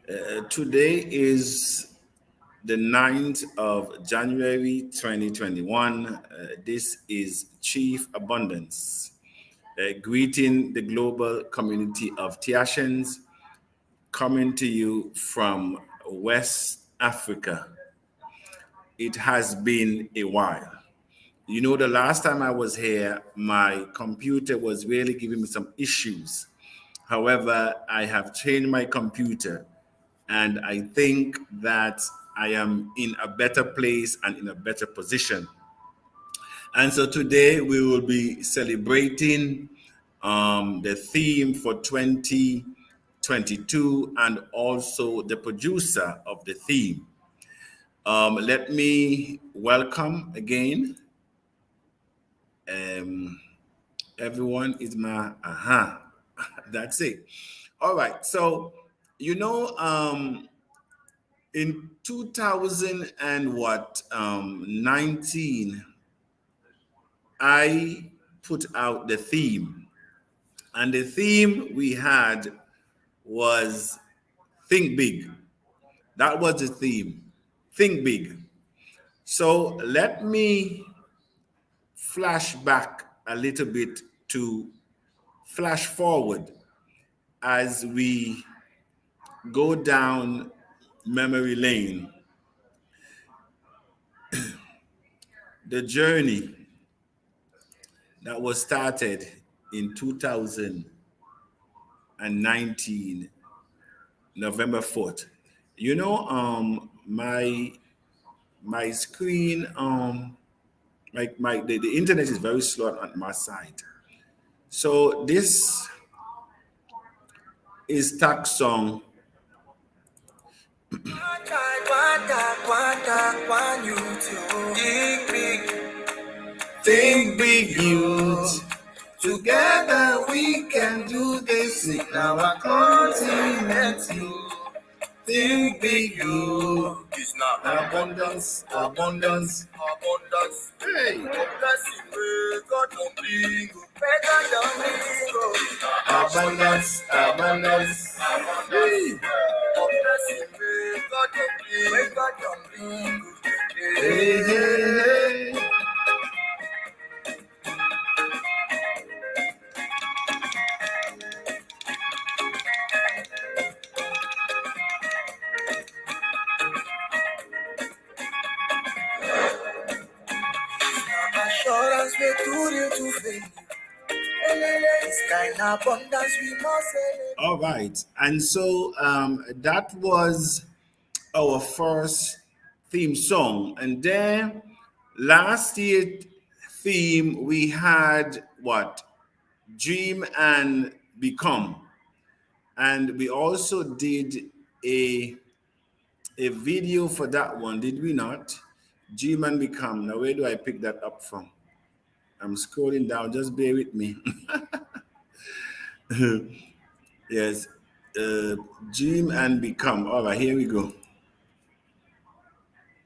Today is the 9th of January 2021. This is Chief Abundance, greeting the global community of Tiashans, coming to you from West Africa. It has been a while. You know, the last time I was here, my computer was really giving me some issues. However, I have changed my computer and I think that I am in a better place and in a better position. And so today we will be celebrating the theme for 2022 and also the producer of the theme. Let me welcome again. Um, Everyone is my That's it. All right. So in 2000 and 19, I put out the theme, and the theme we had was think big. That was the theme. Think big. So let me flash back a little bit to flash forward as we go down memory lane. The journey that was started in 2019, November 4th. My screen, the internet is very slow on my side. So this is TACC song. Think big, youth. Together we can do this in our continent. Think big, youth. It's not Abundance, abundance. Hey, abundance, abundance. Hey, hey, hey, hey. Assurance we do it to faith. This kind of abundance we must celebrate. All right, and so that was our first theme song, and then last year theme we had what? Dream and Become, and we also did a video for that one, did we not? Dream and Become. Now where do I pick that up from? I'm scrolling down, just bear with me. Yes, Dream and Become. All right, here we go.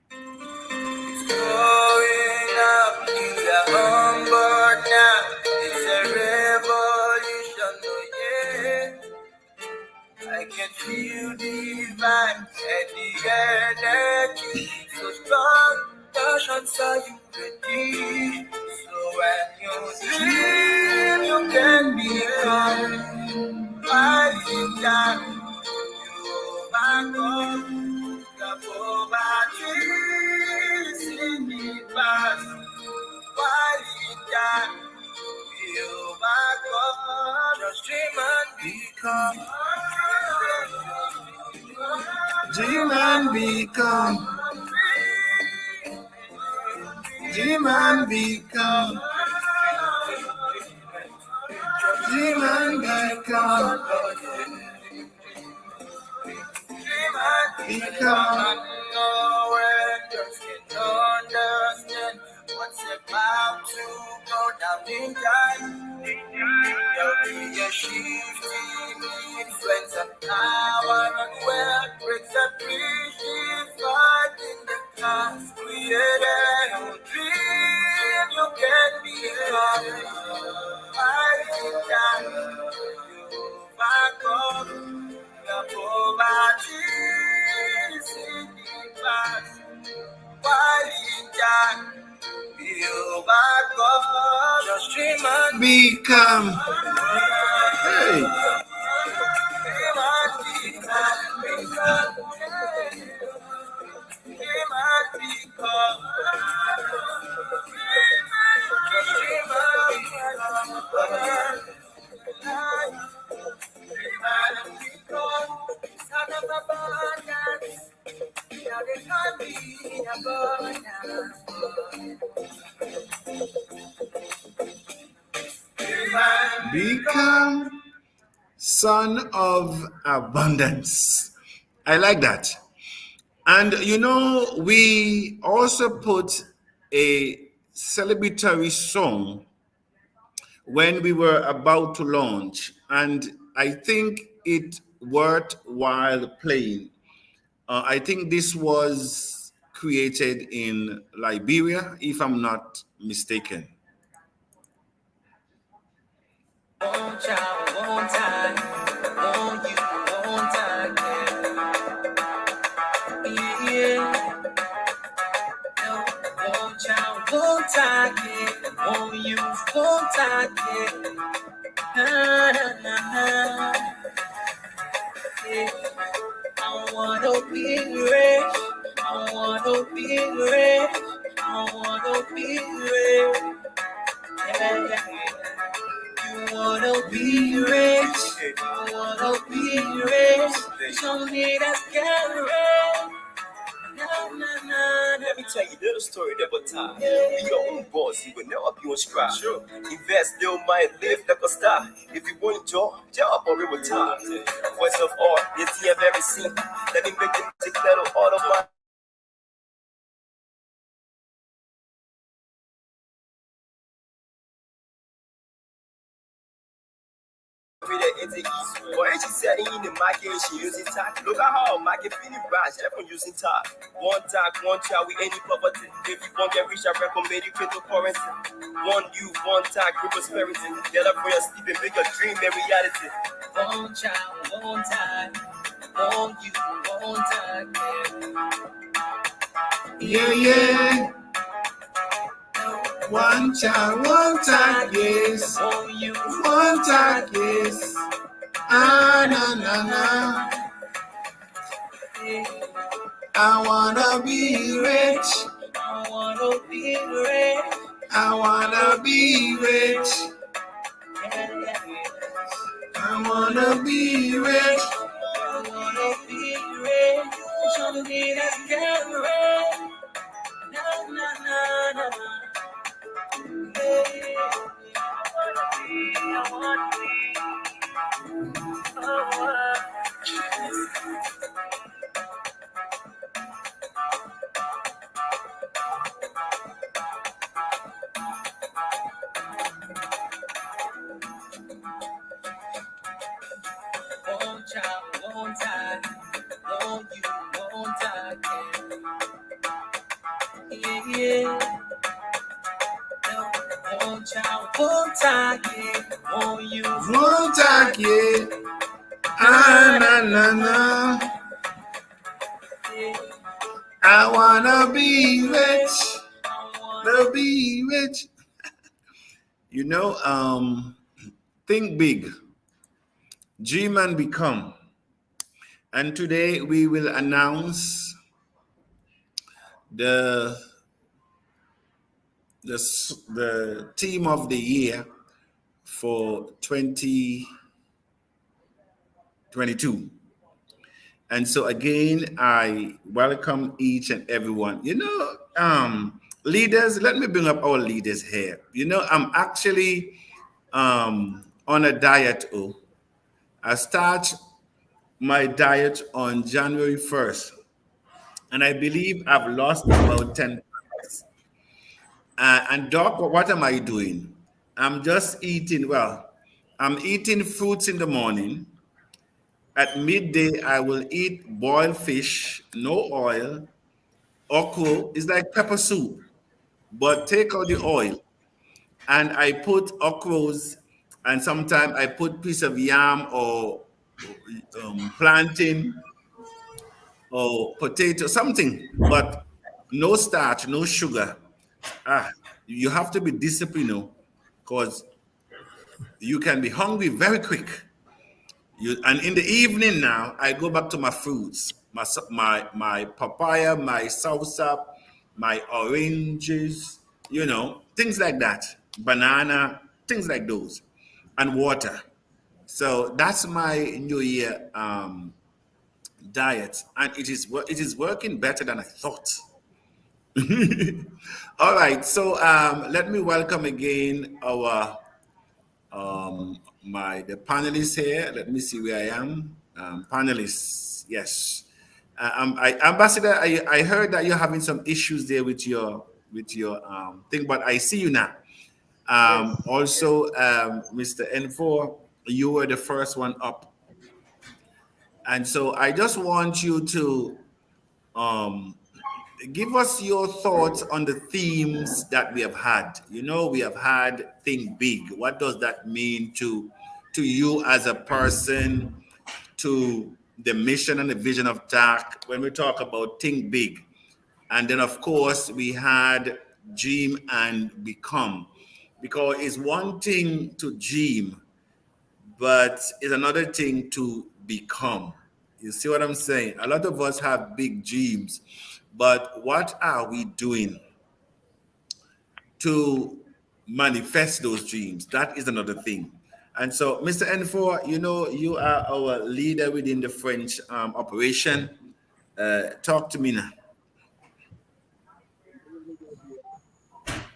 Growing up is a humble now. It's a revolution, oh yeah. I can feel the vibe and the energy so strong. Passions are you ready? So when you dream, you can become. While you can, you overcome the poverty in the past. While you can, you overcome. Just dream and become. Dream and Become. Dream and Become. Dream and Become. Become. Just can understand what's about to go down in time. There'll be a shifting influence of power and wealth breaks and bridges fighting the past. Created a dream you can become. I think that you overcome the poverty become. Hey, become son of abundance. I like that. And we also put a celebratory song when we were about to launch, and I think it worthwhile playing. I think this was created in Liberia, if I'm not mistaken. I wanna be rich. I wanna be rich. I wanna be rich. Yeah, yeah, yeah. You wanna be rich. You wanna be rich. Show me that get rich. Na, na, na, na. Let me tell you a little story that about time. Be your own boss, you will never be on strike. Sure. Invest, little money, live like a star. If you want job or it will time. Voice of art, it's here very simple. Let me make the music little all of my into east. Or she setting in the market and she using tax. Look at how market feeling branch, everyone using tax. One tax, one child with any poverty. If you won't get rich, I recommend you cryptocurrency. One you, one tax, with prosperity. Get up for your sleep and make your dream a reality. One child, one time. One you, one time. Yeah, yeah. One child, one tag, yes. One tag, yes. Ah, na, na, na. I wanna be rich. I wanna be rich. I wanna be rich. I wanna be rich. I wanna be rich. Show me that get rich. Na na na na na. Hey, I wanna be. Oh, one child, one time. One you, one time. Yeah, yeah. One child, one time. One you, One tag, yeah. Ah, na, na, na. I wanna be rich. Wanna be rich. You know, think big, dream and become. And today we will announce the the team of the year for 2022. And so again, I welcome each and everyone. Leaders, let me bring up our leaders here. I'm actually on a diet. I start my diet on January 1st, and I believe I've lost about 10 pounds. And Doc, what am I doing? I'm just eating, well, I'm eating fruits in the morning. At midday, I will eat boiled fish, no oil. Okra is like pepper soup, but take out the oil. And I put okras, and sometimes I put piece of yam or plantain or potato, something, but no starch, no sugar. You have to be disciplined. because you can be hungry very quick. And in the evening now, I go back to my fruits, my papaya, my salsa, my oranges, things like that, banana, things like those, and water. So that's my New Year diet, and it is working better than I thought. All right, so let me welcome again our the panelists here. Let me see where I am. Panelists, yes. Ambassador, I heard that you're having some issues there with your thing, but I see you now. Yes. Also, Mr. N4, you were the first one up, and so I just want you to um, give us your thoughts on the themes that we have had. We have had think big. What does that mean to you as a person, to the mission and the vision of TAC when we talk about think big? And then, of course, we had dream and become, because it's one thing to dream, but it's another thing to become. You see what I'm saying? A lot of us have big dreams, but what are we doing to manifest those dreams? That is another thing. And so, Mr. N4, you are our leader within the French operation. Talk to me now.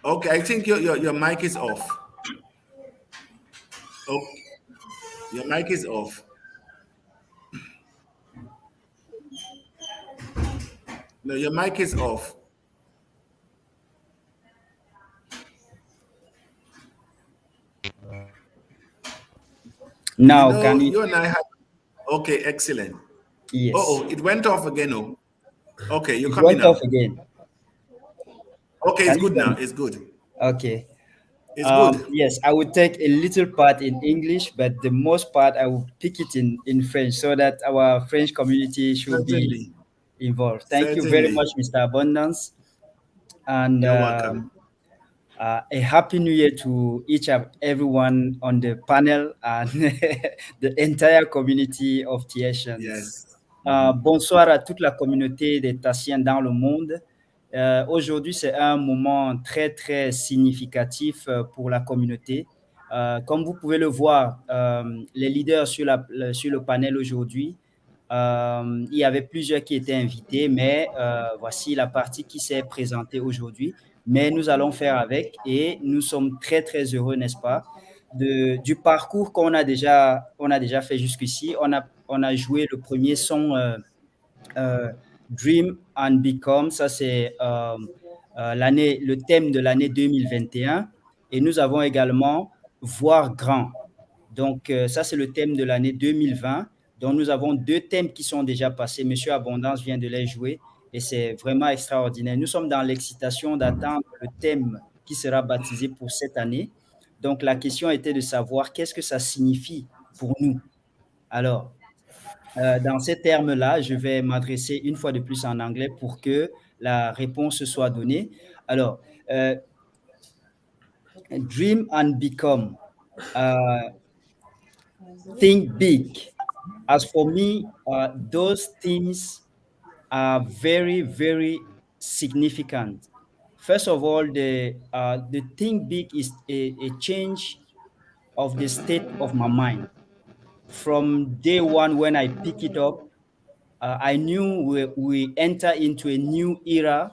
Okay, I think your mic is off. Oh, your mic is off. No, your mic is off. Now, can you? You and I have. Okay, excellent. Yes, Oh, it went off again. Oh, okay, you're it coming went off now. again. Okay, it's Can you good hear now. me? It's good. Okay. It's good. Yes, I would take a little part in English, but the most part I will pick it in French so that our French community should be Certainly. involved. Thank you very Certainly. much, Mr. Abundance, and You're welcome. a happy new year to each and everyone on the panel and the entire community of Tiessians. Yes. Bonsoir à toute la communauté des Tassiens dans le monde. Aujourd'hui, c'est un moment très, très significatif pour la communauté. Comme vous pouvez le voir, les leaders sur le panel aujourd'hui, il y avait plusieurs qui étaient invités, mais voici la partie qui s'est présentée aujourd'hui. Mais nous allons faire avec et nous sommes très, très heureux, n'est-ce pas, du parcours on a déjà fait jusqu'ici. On a joué le premier son Dream and Become, ça c'est le thème de l'année 2021. Et nous avons également Voir grand. Donc, ça, c'est le thème de l'année 2020. Donc, nous avons deux thèmes qui sont déjà passés. Monsieur Abondance vient de les jouer et c'est vraiment extraordinaire. Nous sommes dans l'excitation d'attendre le thème qui sera baptisé pour cette année. Donc, la question était de savoir qu'est-ce que ça signifie pour nous. Alors, dans ces termes-là, je vais m'adresser une fois de plus en anglais pour que la réponse soit donnée. Alors, dream and become. Think big. As for me, those things are very, very significant. First of all, the think big is a change of the state of my mind. From day one, when I pick it up, I knew we enter into a new era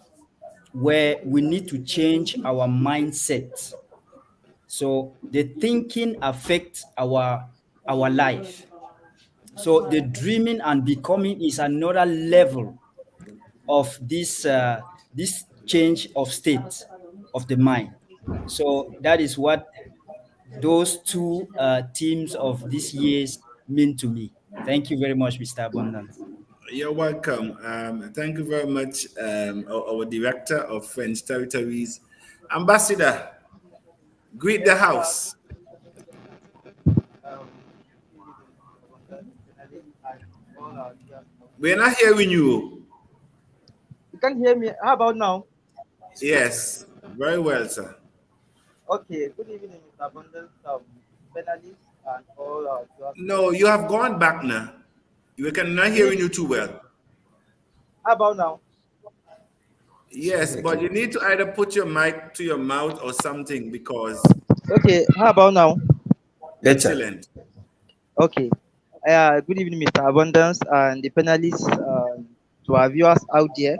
where we need to change our mindset. So the thinking affects our life. So the dreaming and becoming is another level of this change of state of the mind. So that is what those two themes of this year's mean to me. Thank you very much, Mr. Abundance. You're welcome. Thank you very much, our director of French territories, Ambassador. Greet the house. Um, and all our dear We're not hearing you. You can't hear me. How about now? Yes, very well, sir. Okay, good evening, Mr. Abundance, panelists, and all our viewers out No, there. you have gone back now. We cannot Is it? hearing you too well. How about now? Yes, but you need to either put your mic to your mouth or something because Okay, how about now? excellent. Okay. Good evening, Mr. Abundance, and the panelists, to our viewers out there.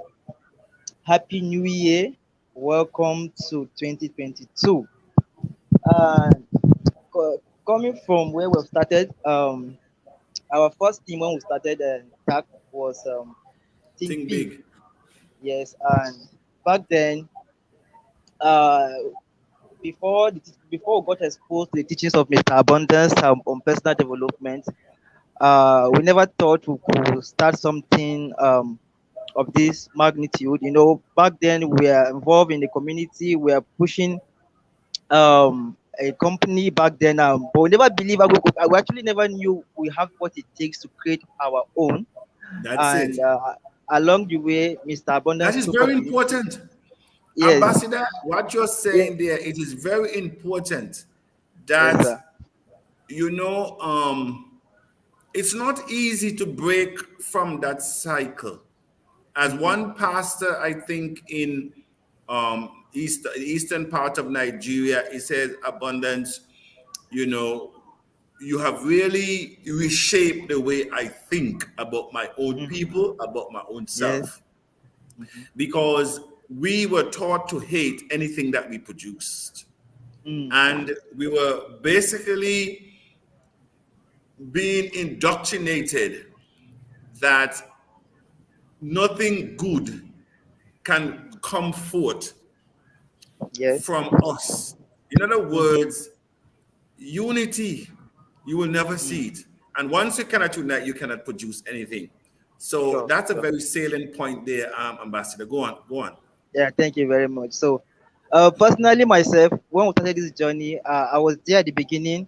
Happy New Year. Welcome to 2022. And coming from where we've started, our first team when we started TAC was Think Think Big. big. Yes, and back then, uh, before we got exposed to the teachings of Mr. Abundance on personal development, we never thought we could start something of this magnitude. You know, back then we were involved in the community, we were pushing a company back then, but we never believe we actually never knew we have what it takes to create our own. That's And it. along the way, Mr. That Abundance is took up very the initiative. important. Yes, Ambassador, what you're yeah, saying there, it is very important yes, that, sir. you know, it's not easy to break from that cycle. As Mm-hmm, one pastor, I think in eastern part of Nigeria, he says, abundance, you know, you have really reshaped the way I think about my own mm-hmm, people, about my own yes, self, mm-hmm, because we were taught to hate anything that we produced. mm, And we were basically being indoctrinated that nothing good can come forth yes, from us. In other mm-hmm, words, unity, you will never mm, see it. And once you cannot unite, you cannot produce anything. So sure, that's a sure. very salient point there, Ambassador. Go on, go on. Yeah, thank you very much. So, personally, myself, when we started this journey, I was there at the beginning,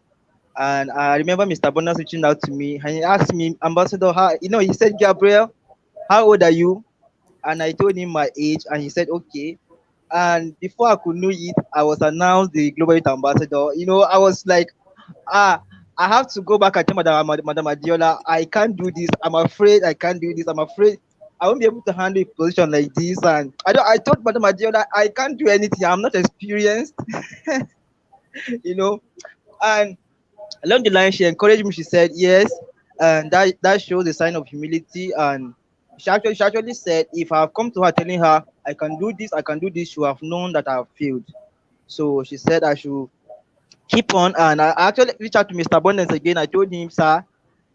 and I remember Mr. Bonus reaching out to me, and he asked me, Ambassador, how, he said, Gabriel, how old are you? And I told him my age, and he said, okay. And before I could know it, I was announced the Global Youth Ambassador. I was like, ah, I have to go back and tell Madam Adiola, I can't do this. I'm afraid I can't do this. I'm afraid I won't be able to handle a position like this. And I told Madam Adiola, I can't do anything. I'm not experienced, you know. And along the line, she encouraged me. She said, yes, and that shows a sign of humility. And she actually said, if I have come to her telling her I can do this, she would have known that I have failed. So she said I should keep on. And I actually reached out to Mr. Abundance again. I told him, sir,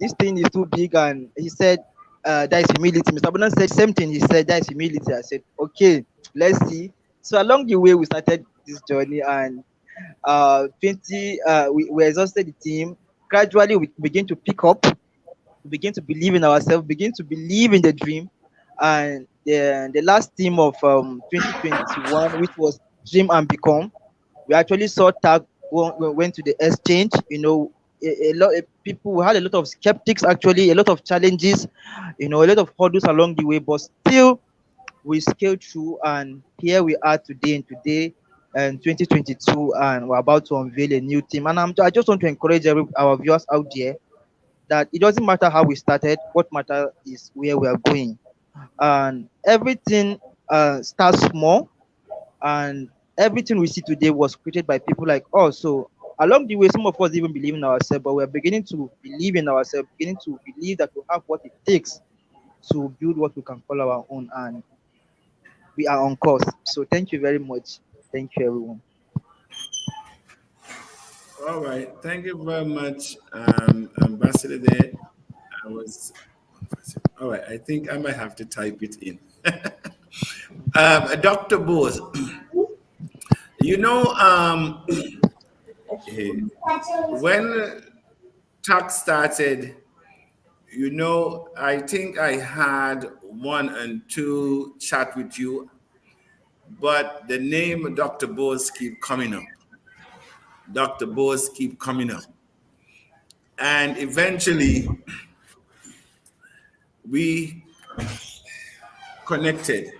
this thing is too big. And he said, that is humility. Mr. Abundance said same thing. He said that is humility. I said, okay, let's see. So along the way, we started this journey, and 20 we exhausted the team. Gradually we begin to pick up, we begin to believe in ourselves, begin to believe in the dream. And the last team of 2021, which was Dream and Become, we actually saw tag went to the exchange. A lot of people, we had a lot of skeptics, actually a lot of challenges, a lot of hurdles along the way, but still we scaled through, and here we are today, and today and 2022, and we're about to unveil a new team. And I just want to encourage our viewers out there that it doesn't matter how we started, what matters is where we are going. And everything starts small, and everything we see today was created by people like us. So along the way, some of us even believe in ourselves, but we're beginning to believe in ourselves, beginning to believe that we have what it takes to build what we can call our own. And we are on course. So thank you very much. Thank you, everyone. All right. Thank you very much, Ambassador there. I was all right. I think I might have to type it in. Dr. Bose, you know, eh, when talk started, I think I had one and two chat with you, but the name Dr. Bose keep coming up. Dr. Bose keep coming up. And eventually we connected.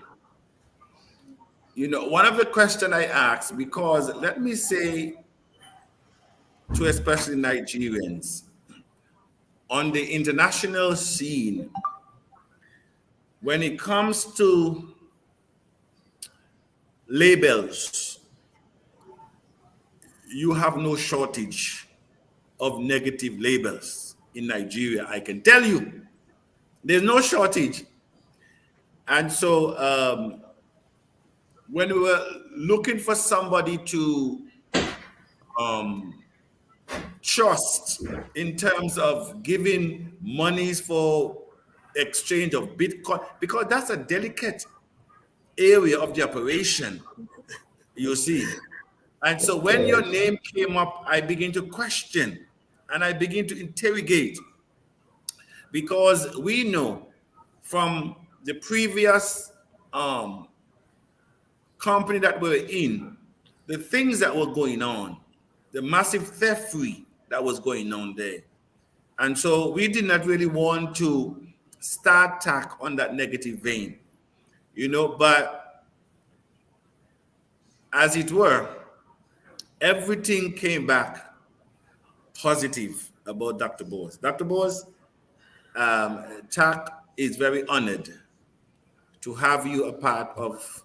one of the question I ask, because let me say to especially Nigerians on the international scene, when it comes to labels, you have no shortage of negative labels in Nigeria. I can tell you, there's no shortage. And so when we were looking for somebody to trust in terms of giving monies for exchange of Bitcoin, because that's a delicate area of the operation, you see. And so when your Yes. name came up, I begin to question and I begin to interrogate, because we know from the previous um, company that we were in, the things that were going on, the massive theft that was going on there. And so we did not really want to start TACC on that negative vein, but as it were, everything came back positive about Dr. Bose. Dr. Bose, TACC is very honored to have you a part of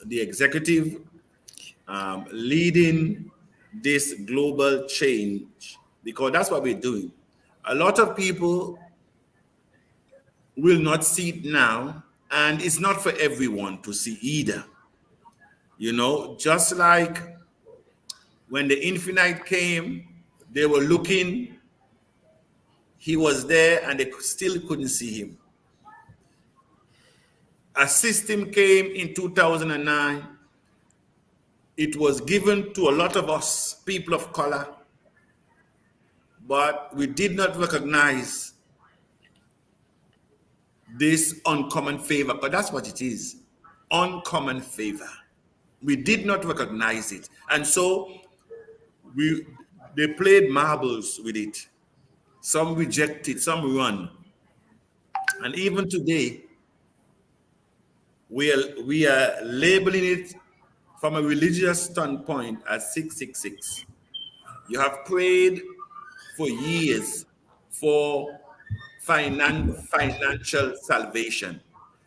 the executive leading this global change, because that's what we're doing. A lot of people will not see it now, and it's not for everyone to see either. Just like when the infinite came, they were looking, he was there, and they still couldn't see him. A system came in 2009. It was given to a lot of us, people of color, but we did not recognize this uncommon favor, but that's what it is, uncommon favor. We did not recognize it. And so they played marbles with it. Some rejected, some run. And even today, we are labeling it from a religious standpoint as 666. You have prayed for years for financial salvation.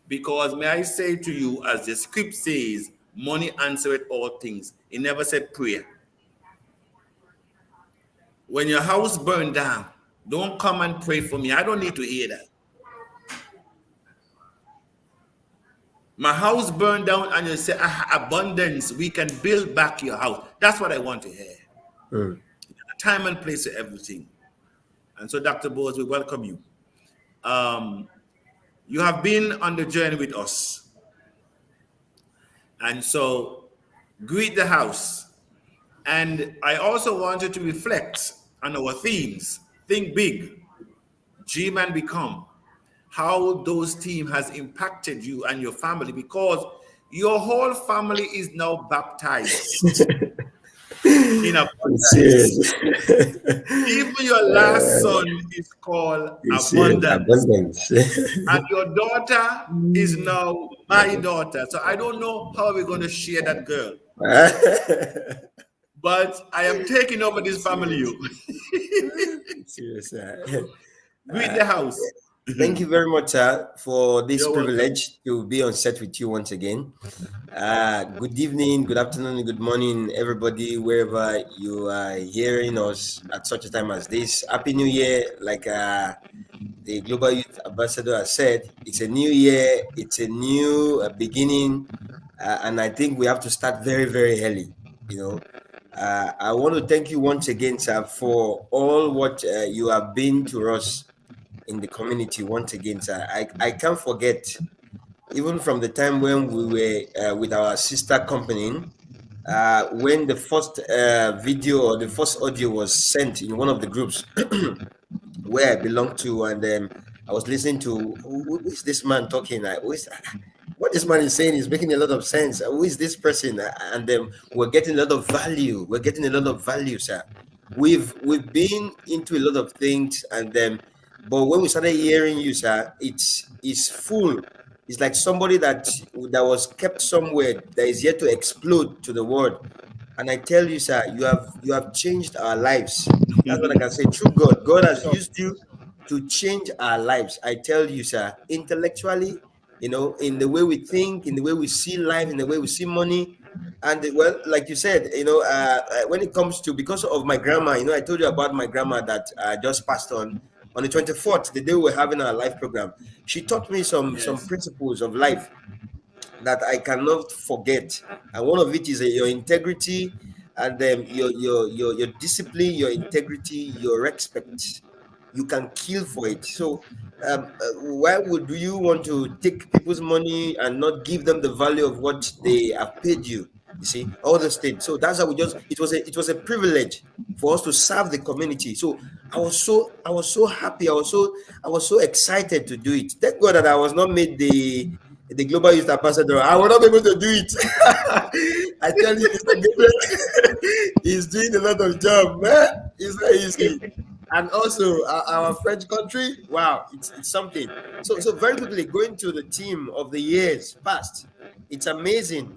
Because may I say to you, as the script says, money answereth all things. It never said prayer. When your house burned down, don't come and pray for me. I don't need to hear that. My house burned down and you say, abundance, we can build back your house. That's what I want to hear. Time and place for everything. And so, Dr. Bose, we welcome you. You have been on the journey with us. And so, greet the house. And I also wanted to reflect on our themes. Think big, dream and become. How those themes has impacted you and your family, because your whole family is now baptized in abundance. Even your last son is called abundance. And your daughter is now my daughter. So I don't know how we're going to share that girl. But I am taking over this family. Serious. Greet the house. Thank you very much, for this You're privilege to be on set with you once again. Good evening, good afternoon, good morning, everybody, wherever you are hearing us at such a time as this. Happy New Year. Like the Global Youth Ambassador has said, it's a new year, it's a new beginning, and I think we have to start very, very early. I want to thank you once again, sir, for all what you have been to us in the community. Once again, sir, I can't forget, even from the time when we were with our sister company, when the first video or the first audio was sent in one of the groups where I belong to, and I was listening to, who is this man talking? What this man is saying is making a lot of sense. Who is this person? And we're getting a lot of value. We're getting a lot of value, sir. We've been into a lot of things, and but when we started hearing you, sir, it's full It's like somebody that was kept somewhere that is yet to explode to the world. And I tell you, sir, you have changed our lives. That's what I can say. True God, God has used you to change our lives. I tell you, sir, intellectually, in the way we think, in the way we see life, in the way we see money. And well, like you said, when it comes to, because of my grandma, I told you about my grandma that just passed on the 24th, the day we were having our life program. She taught me some Yes. principles of life that I cannot forget. And one of it is your integrity, and your discipline, your integrity, your respect. You can kill for it. So why would you want to take people's money and not give them the value of what they have paid you? You see, all those things. So that's how we just, it was a privilege for us to serve the community. So I was so happy. I was so excited to do it. Thank God that I was not made the global youth ambassador. I will not be able to do it. I tell you, Mr. Gabriel is doing a lot of job, man. It's not easy. And also our French country, wow, it's something. So very quickly, going to the team of the years past, it's amazing.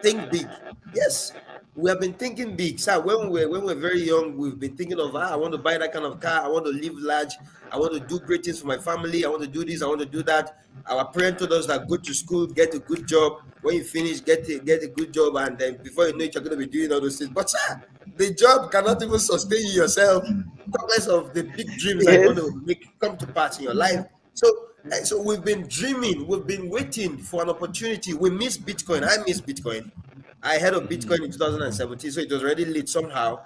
Think big. Yes, we have been thinking big. So when we're very young, we've been thinking of, I want to buy that kind of car. I want to live large. I want to do great things for my family. I want to do this. I want to do that. Our parents told us that go to school, get a good job. When you finish, get a good job, and then before you know it, you're going to be doing all those things. But sir, the job cannot even sustain you yourself. Talk less of the big dreams that you want Yes. to make come to pass in your life. So we've been dreaming, we've been waiting for an opportunity. We miss Bitcoin. I miss Bitcoin. I heard of Bitcoin in 2017, so it was already lit somehow.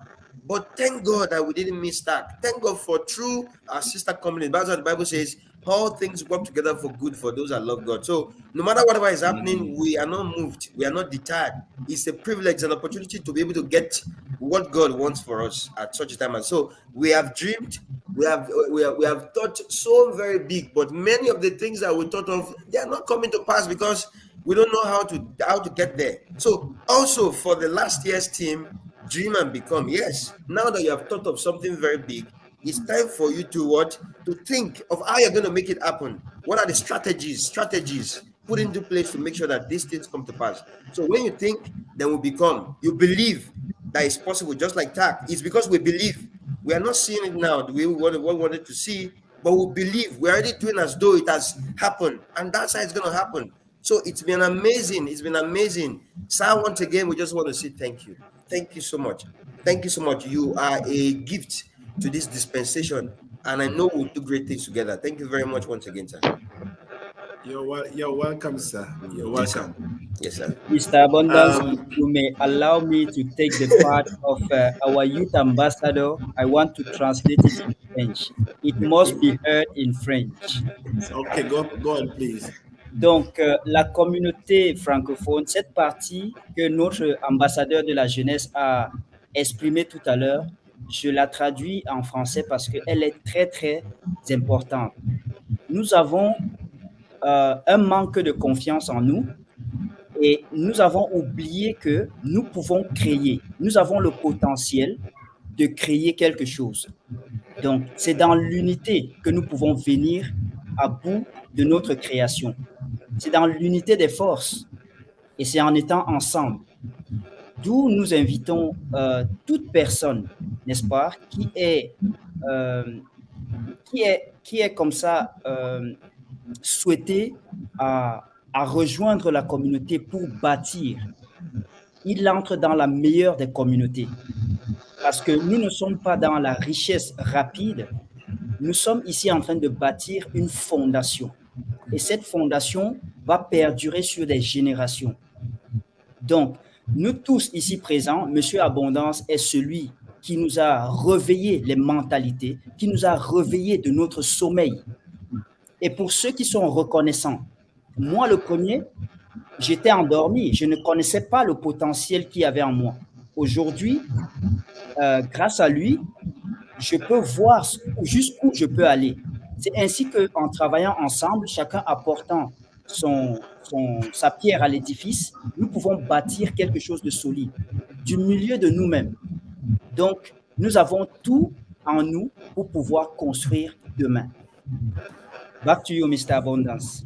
But thank God that we didn't miss that. Thank God for through our sister company. That's what the Bible says. All things work together for good for those that love God. So no matter whatever is happening, we are not moved. We are not deterred. It's a privilege, an opportunity to be able to get what God wants for us at such a time. And so we have dreamed, we have thought so very big, but many of the things that we thought of, they are not coming to pass because we don't know how to get there. So also for the last year's team, dream and become. Yes, now that you have thought of something very big, it's time for you to what? To think of how you're going to make it happen. What are the strategies put into place to make sure that these things come to pass? So when you think, then we become. You believe that it's possible, just like TACC. It's because we believe. We are not seeing it now the way we wanted to see, but we believe. We're already doing as though it has happened, and that's how it's going to happen. So it's been amazing. It's been amazing. Sir, once again, we just want to say thank you. Thank you so much. Thank you so much. You are a gift to this dispensation, and I know we'll do great things together. Thank you very much once again, sir. You're welcome, sir. You're Yes, sir. welcome. Yes, sir. Mr. Abundance, if Um, you may allow me to take the part of our youth ambassador, I want to translate it in French. It must be heard in French. okay, go on, please. Donc, la communauté francophone, cette partie que notre ambassadeur de la jeunesse a exprimée tout à l'heure, je la traduis en français parce qu'elle est très, très importante. Nous avons un manque de confiance en nous et nous avons oublié que nous pouvons créer. Nous avons le potentiel de créer quelque chose. Donc, c'est dans l'unité que nous pouvons venir à bout de notre création. C'est dans l'unité des forces et c'est en étant ensemble. D'où nous invitons toute personne, n'est-ce pas, euh, qui est comme ça souhaité à rejoindre la communauté pour bâtir. Il entre dans la meilleure des communautés. Parce que nous ne sommes pas dans la richesse rapide, nous sommes ici en train de bâtir une fondation. Et cette fondation va perdurer sur des générations. Donc, nous tous ici présents, Monsieur Abondance est celui qui nous a réveillé les mentalités, qui nous a réveillés de notre sommeil. Et pour ceux qui sont reconnaissants, moi le premier, j'étais endormi, je ne connaissais pas le potentiel qu'il y avait en moi. Aujourd'hui, grâce à lui, je peux voir jusqu'où je peux aller. C'est ainsi qu'en travaillant ensemble, chacun apportant sa pierre à l'édifice, nous pouvons bâtir quelque chose de solide du milieu de nous-mêmes. Donc, nous avons tout en nous pour pouvoir construire demain. Back to you, Mr. Abundance.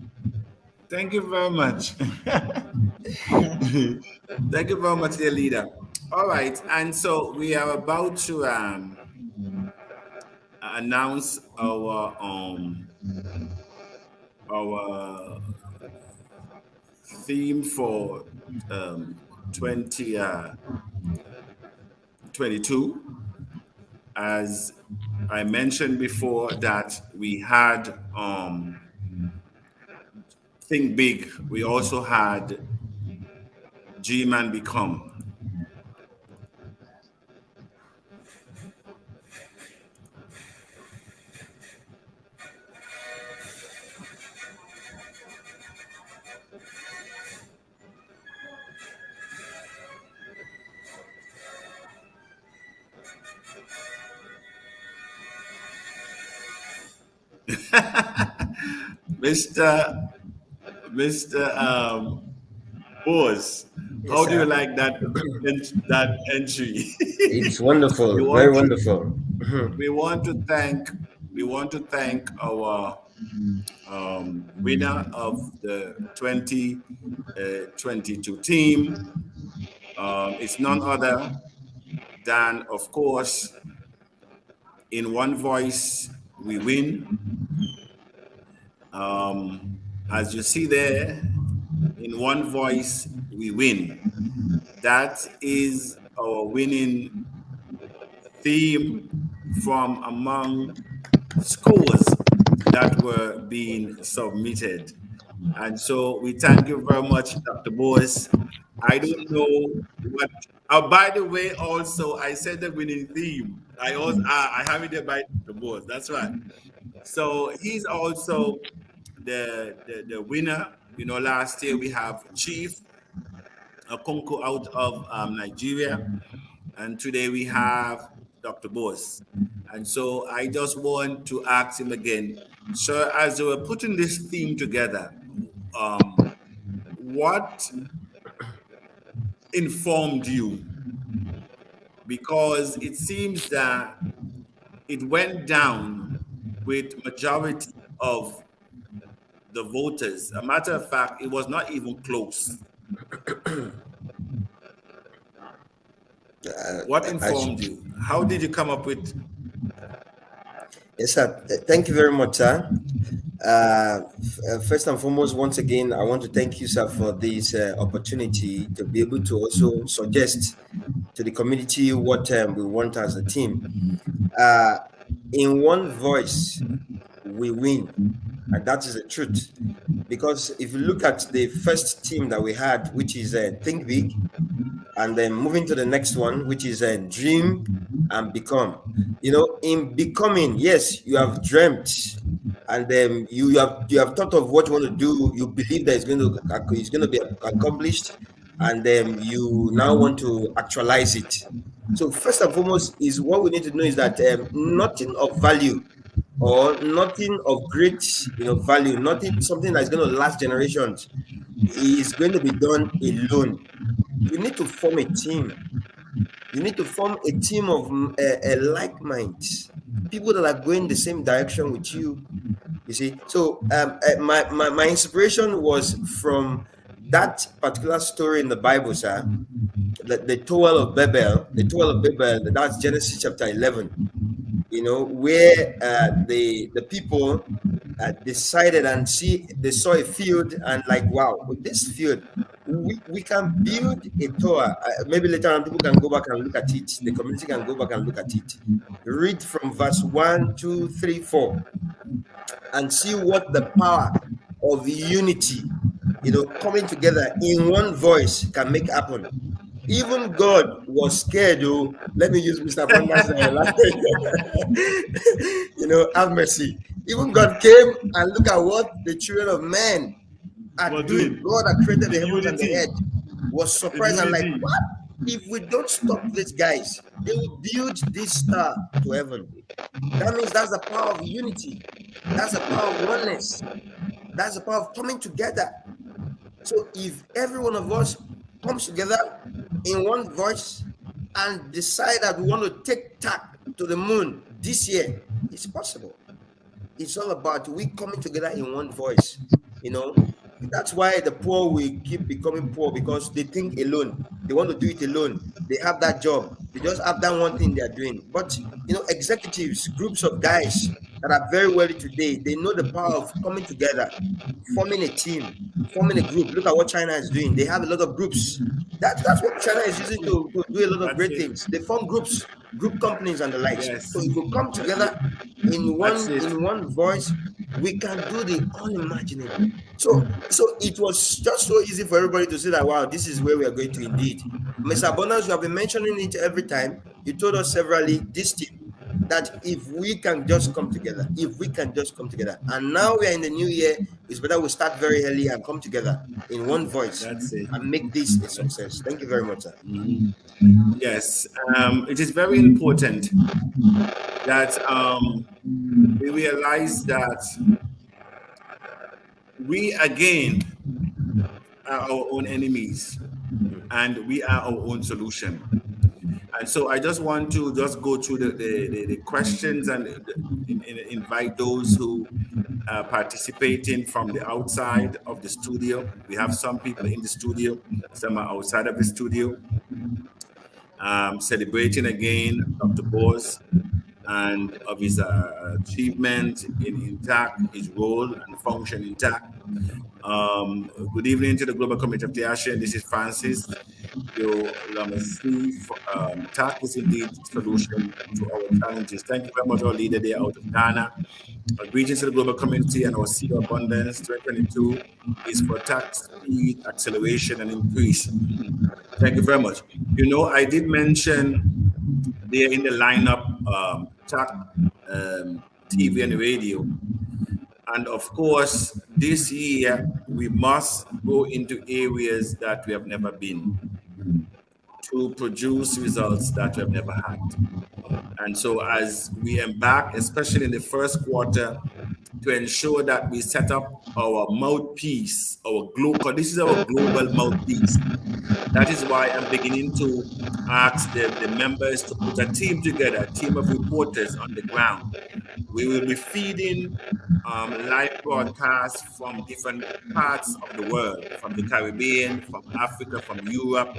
Thank you very much. Thank you very much, dear leader. All right, and so we are about to announce our theme for 2022. As I mentioned before, that we had Think Big. We also had Dream and Become. Mr. Mr. Boaz, Yes, how do you sir. like that entry? It's we wonderful, very want to wonderful. we want to thank our winner of the 2022 team. It's none other than, of course, In One Voice We Win. Um, as you see there, In One Voice We Win. That is our winning theme from among scores that were being submitted. And so we thank you very much, Dr. Boris. I don't know what. Oh, by the way, also I said the winning theme. I have it there by Dr. Boris. That's right. So he's also the winner. You know, last year we have Chief Okonkwo out of Nigeria, and today we have Dr. Boris. And so I just want to ask him again, sir, as you were putting this theme together, what informed you? Because it seems that it went down with majority of the voters. A matter of fact, it was not even close. What As informed you? How did you come up with? Yes, sir. Thank you very much, sir. First and foremost, once again, I want to thank you, sir, for this opportunity to be able to also suggest to the community what we want as a team. In one voice, we win, and that is the truth. Because if you look at the first team that we had, which is Think Big, and then moving to the next one, which is Dream and Become. You know, in becoming, yes, you have dreamt, and then you have thought of what you want to do. You believe that it's going to be accomplished, and then you now want to actualize it. So first and foremost, is what we need to know is that nothing of value or nothing of great, value, nothing something that's going to last generations is going to be done alone. You need to form a team. You need to form a team of like minds, people that are going the same direction with you. You see, so my inspiration was from that particular story in the Bible, sir. The Tower of Babel, that's Genesis chapter 11. You know, where the people decided and they saw a field and like, wow, with this field, we can build a tower. Maybe later on people can go back and look at it. The community can go back and look at it. Read from verse 1, 2, 3, 4, and see what the power of unity, coming together in one voice can make happen. Even God was scared. Oh, let me use Mr. Panda's language. Have mercy. Even God came and look at what the children of men are doing. God that created the heavens and the earth was surprised and like, what? If we don't stop these guys, they will build this star to heaven. That means that's the power of unity. That's the power of oneness. That's the power of coming together. So if every one of us comes together in one voice and decide that we want to take TACC to the moon this year, it's possible. It's all about we coming together in one voice, That's why the poor will keep becoming poor, because they think alone. They want to do it alone. They have that job. They just have that one thing they are doing. But executives, groups of guys that are very wealthy today, they know the power of coming together, forming a team, forming a group. Look at what China is doing. They have a lot of groups. That's what China is using to do a lot of That's great it. things. They form groups, group companies, and the likes. So Yes, if we come together in that's it. one voice, we can do the unimaginable. So it was just so easy for everybody to say that, wow, this is where we are going to indeed. Mr. Abundance, you have been mentioning it every time. You told us severally this team that if we can just come together, and now we are in the new year, it's better we start very early and come together in one voice That's it. and make this a success. Thank you very much, sir. Yes, it is very important that we realize that we again are our own enemies and we are our own solution. And so I just want to just go through the questions and invite those who are participating from the outside of the studio. We have some people in the studio, some are outside of the studio, celebrating again Dr. Bose and of his achievement in TACC, his role and function in TACC. Good evening to the Global Committee of TACC. This is Francis. TACC is indeed the solution to our challenges. Thank you very much, our leader there out of Ghana. Greetings to the global community, and our seed of abundance 2022 is for TACC speed, acceleration, and increase. Thank you very much. I did mention there in the lineup TACC TV and radio. And of course, this year we must go into areas that we have never been to produce results that we have never had. And so as we embark, especially in the first quarter, to ensure that we set up our mouthpiece, this is our global mouthpiece. That is why I'm beginning to ask the members to put a team together, a team of reporters on the ground. We will be feeding live broadcasts from different parts of the world, from the Caribbean, from Africa, from Europe,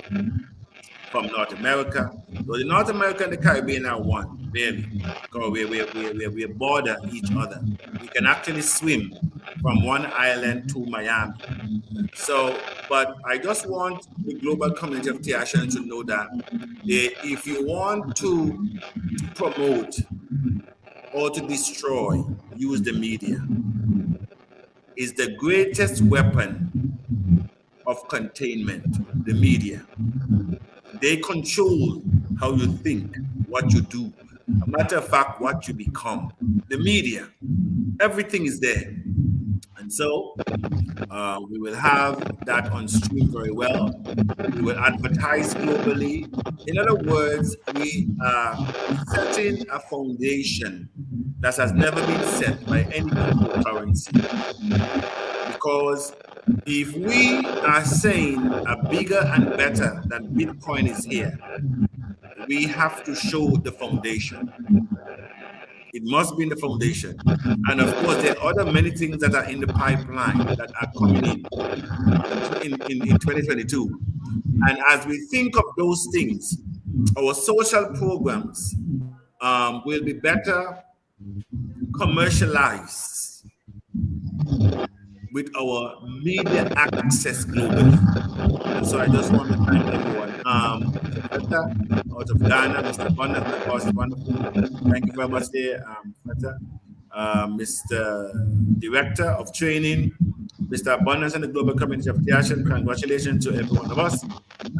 from North America. So the North America and the Caribbean are one, really, because we border each other. We can actually swim from one island to Miami. So, but I just want the global community of TACC to know that if you want to promote or to destroy, use the media. Is the greatest weapon of containment, the media. They control how you think, what you do, a matter of fact, what you become. The media, everything is there. And so we will have that on stream very well. We will advertise globally. In other words, we are setting a foundation that has never been set by any cryptocurrency. Because if we are saying a bigger and better than Bitcoin is here, we have to show the foundation. It must be in the foundation. And of course, there are other many things that are in the pipeline that are coming in 2022. And as we think of those things, our social programs will be better commercialized with our media access globally. And so I just want to thank everyone. Out of Ghana, Mr. Abundance, my boss is wonderful. Thank you very much there, Mr. Director of Training, Mr. Abundance and the Global Community of TACC. Congratulations to every one of us.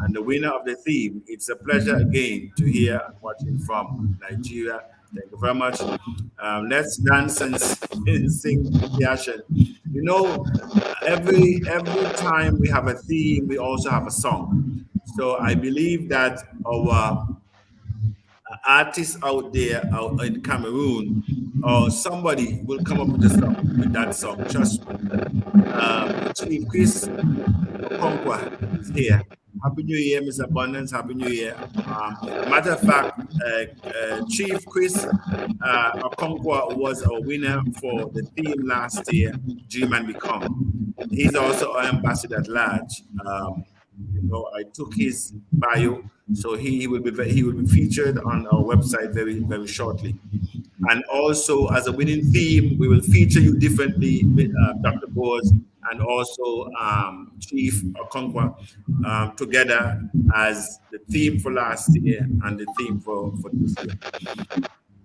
And the winner of the theme, it's a pleasure again to hear and watching from Nigeria. Thank you very much. Let's dance and sing TACC. Every time we have a theme, we also have a song. So I believe that our artists out there out in Cameroon or somebody will come up with that song. Trust me. Chief Chris Okonkwa is here. Happy New Year, Mr. Abundance. Happy New Year. Matter of fact, Chief Chris Okonkwa was our winner for the theme last year, Dream and Become. He's also our ambassador at large. I took his bio, so he will be featured on our website very very shortly. And also, as a winning theme, we will feature you differently, Dr. Boaz and also Chief Okonkwo, together as the theme for last year and the theme for this year.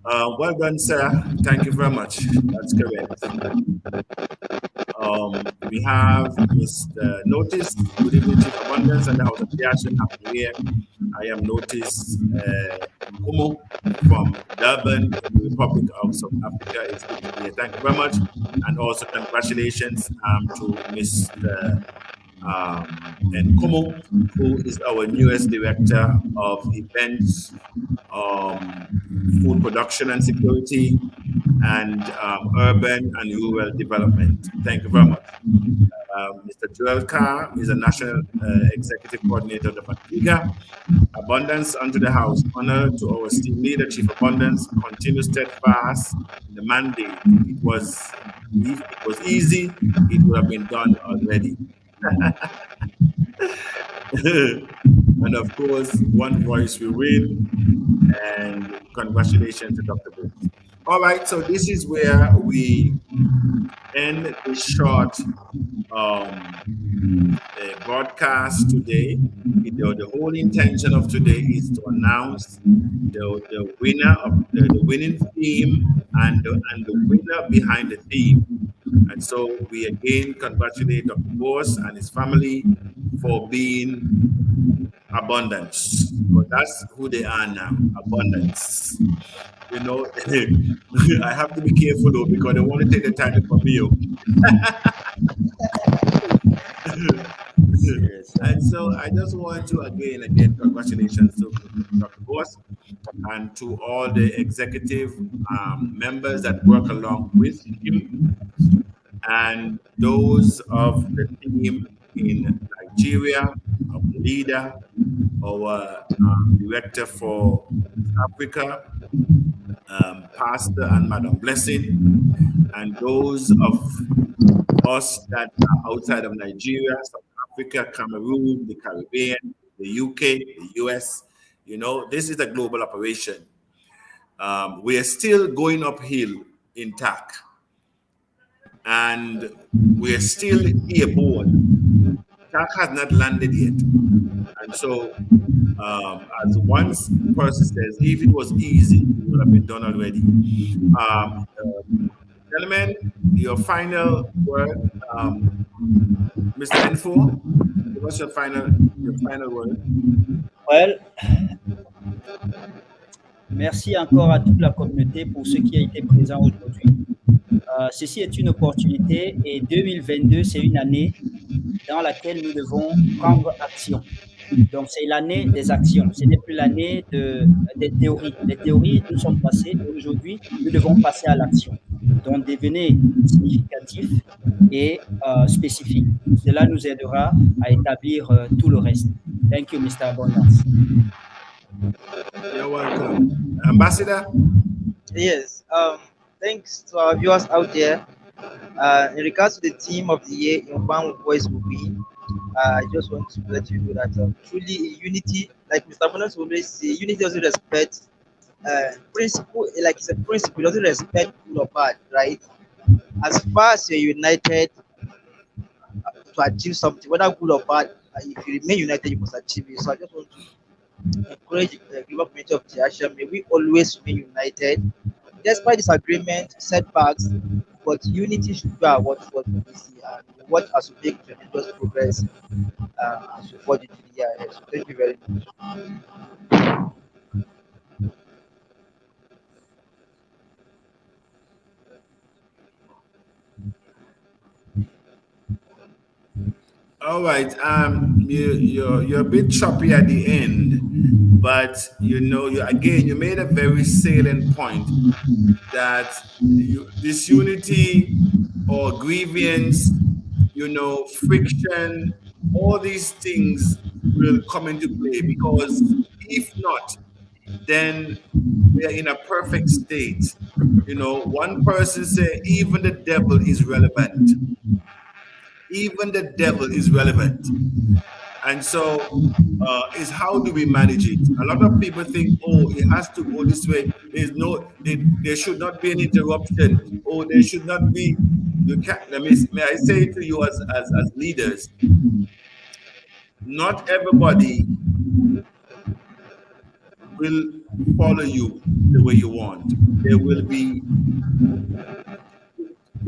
Well done, sir. Thank you very much. That's correct. We have Mr. Notice. Good evening, Chief Abundance and the House of Creation. Happy New Year. I am Notice Nkumu from Durban, in the Republic of South Africa. It's good to be here. Thank you very much. And also congratulations to Mr. Nkumu, who is our newest Director of Events, Food Production and Security, and Urban and Rural Development. Thank you very much. Mr. Joel Carr is a National Executive Coordinator of the Fatiga. Abundance unto the house. Honor to our esteemed leader, Chief Abundance. Continue steadfast in the mandate. If it was easy, it would have been done already. And of course, one voice will win. And congratulations to Dr. Booth. All right, so this is where we end this short broadcast today. The whole intention of today is to announce the winner of the winning theme and the winner behind the theme. And so we again congratulate Dr. Boss and his family for being abundance. So that's who they are now, abundance. I have to be careful though because they want to take the title from me. And so I just want to again congratulations to Dr. Boss and to all the executive members that work along with him and those of the team in Nigeria, our leader, our director for Africa, Pastor and Madam Blessing, and those of us that are outside of Nigeria, South Africa, Cameroon, the Caribbean, the UK, the US. This is a global operation. We are still going uphill in TACC, and we are still airborne. TACC has not landed yet. And so, as one person says, if it was easy, it would have been done already. Gentlemen, your final word, Mr. N4, what's your final word? Well, merci encore à toute la communauté pour ceux qui ont été présents aujourd'hui. Ceci est une opportunité et 2022, c'est une année dans laquelle nous devons prendre action. Donc, c'est l'année des actions. Ce n'est plus l'année des théories. Les théories, nous sommes passés et aujourd'hui, nous devons passer à l'action. Donc, devenez significatif et spécifique. Cela nous aidera à établir tout le reste. Thank you, Mr. Abundance. You're welcome. Ambassador? Yes. Thanks to our viewers out there. In regards to the theme of the year, in one voice will win. I just want to let you know that truly unity, like Mr. Abundance always say, unity doesn't respect principle, like it's a principle, doesn't respect good or bad, right? As far as you're united to achieve something, whether good or bad, if you remain united, you must achieve it. So I just want to encourage the global community of TACC. May we always remain united, despite disagreement, setbacks, but unity should be our watchword for this year. Watch as we make tremendous progress as we forge into the year ahead. So thank you very much. All right. You're a bit choppy at the end, but you made a very salient point that this unity or grievance, friction, all these things will come into play because if not, then we are in a perfect state. One person say even the devil is relevant. Even the devil is relevant. And so, is how do we manage it? A lot of people think, oh, it has to go this way. There should not be an interruption. Oh, there should not be. You can't. May I say to you as leaders, not everybody will follow you the way you want. There will be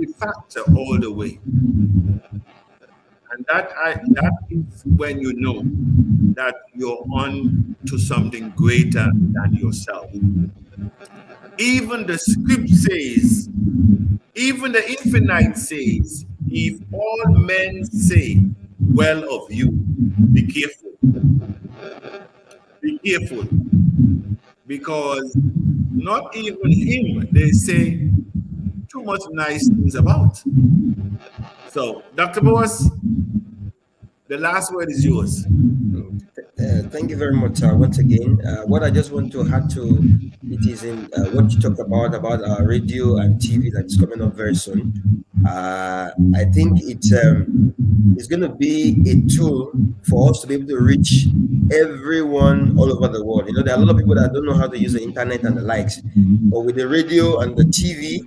a factor all the way, and that is when you know that you're on to something greater than yourself. Even the script says, even the infinite says, if all men say well of you, be careful. Be careful. Because not even him they say too much nice things about. So, Dr. Boas, the last word is yours. Thank you very much once again. What I just want to add to it is in what you talked about radio and TV that's coming up very soon. I think it's going to be a tool for us to be able to reach everyone all over the world. You know, there are a lot of people that don't know how to use the internet and the likes, but with the radio and the TV,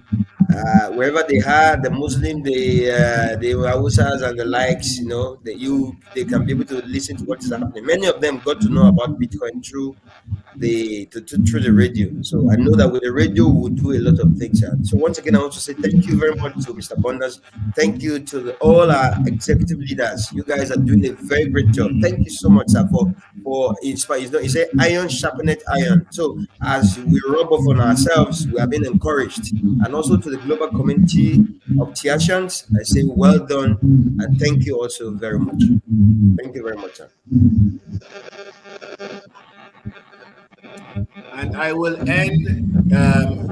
wherever they are, the Muslim, the Hausas and the likes, you know, they can be able to listen to what is happening. Many of them got to know about Bitcoin through through the radio. So I know that with the radio we'll do a lot of things. So once again, I want to say thank you very much to Mr. Bonders. Thank you to all our executive leaders. You guys are doing a very great job. Thank you so much, sir, for inspiring. You say iron sharpeneth iron. So as we rub off on ourselves, we have been encouraged. And also to the global community of Tiashans, I say well done and thank you also very much. Thank you very much, sir. And I will end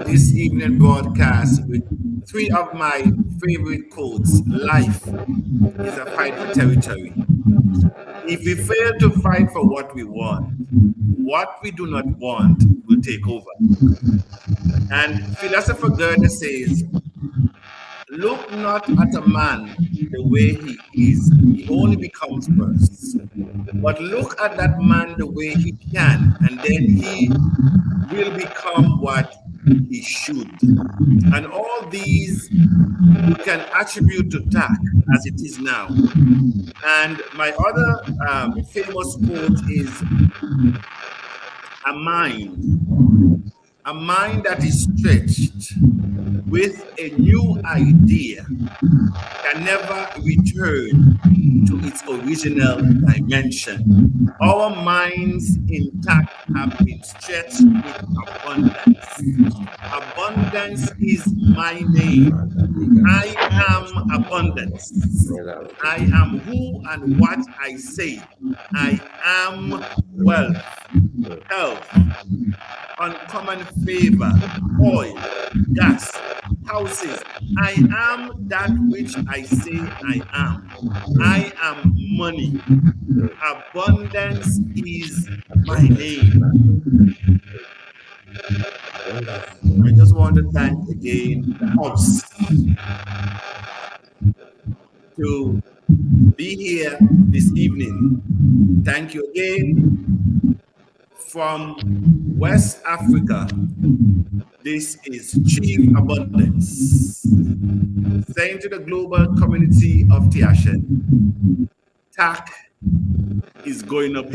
this evening broadcast with three of my favorite quotes. Life is a fight for territory. If we fail to fight for what we want, what we do not want will take over. And philosopher Goethe says, look not at a man the way he is, he only becomes worse. But look at that man the way he can, and then he will become what he should. And all these you can attribute to TACC as it is now. And my other famous quote is, a mind that is stretched with a new idea can never return to its original dimension. Our minds in TACC have been stretched with abundance. Abundance is my name. I am abundance. I am who and what I say. I am wealth, health, uncommon favor, oil, gas, houses. I am that which I say I am. I am money. Abundance is my name. I just want to thank again the house to be here this evening. Thank you again. From West Africa, this is Chief Abundance, saying to the global community of Tiashen, TACC is going up